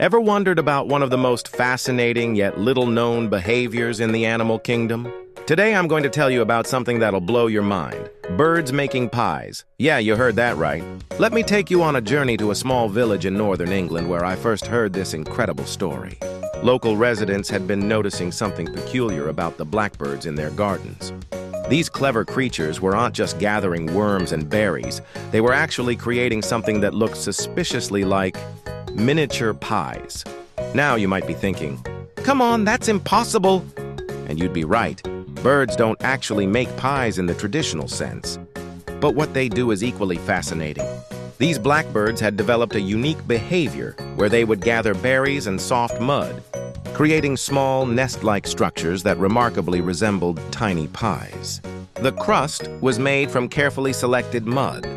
Ever wondered about one of the most fascinating yet little-known behaviors in the animal kingdom? Today I'm going to tell you about something that'll blow your mind. Birds making pies. Yeah, you heard that right. Let me take you on a journey to a small village in northern England where I first heard this incredible story. Local residents had been noticing something peculiar about the blackbirds in their gardens. These clever creatures weren't just gathering worms and berries. They were actually creating something that looked suspiciously like miniature pies. Now you might be thinking, come on, that's impossible. And you'd be right. Birds don't actually make pies in the traditional sense. But what they do is equally fascinating. These blackbirds had developed a unique behavior where they would gather berries and soft mud, creating small nest-like structures that remarkably resembled tiny pies. The crust was made from carefully selected mud,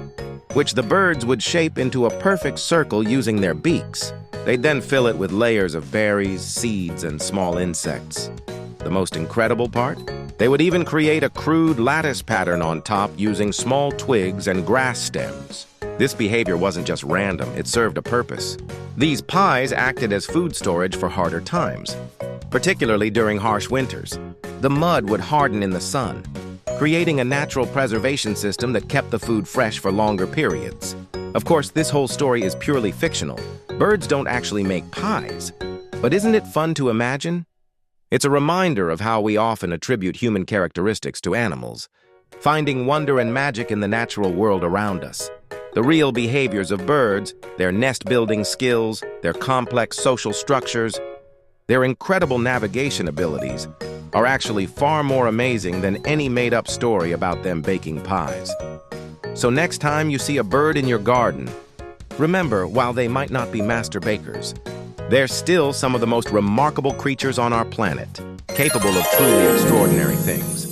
which the birds would shape into a perfect circle using their beaks. They'd then fill it with layers of berries, seeds, and small insects. The most incredible part? They would even create a crude lattice pattern on top using small twigs and grass stems. This behavior wasn't just random, it served a purpose. These pies acted as food storage for harder times, particularly during harsh winters. The mud would harden in the sun, creating a natural preservation system that kept the food fresh for longer periods. Of course, this whole story is purely fictional. Birds don't actually make pies. But isn't it fun to imagine? It's a reminder of how we often attribute human characteristics to animals, finding wonder and magic in the natural world around us. The real behaviors of birds, their nest-building skills, their complex social structures, their incredible navigation abilities, are actually far more amazing than any made-up story about them baking pies. So next time you see a bird in your garden, remember, while they might not be master bakers, they're still some of the most remarkable creatures on our planet, capable of truly extraordinary things.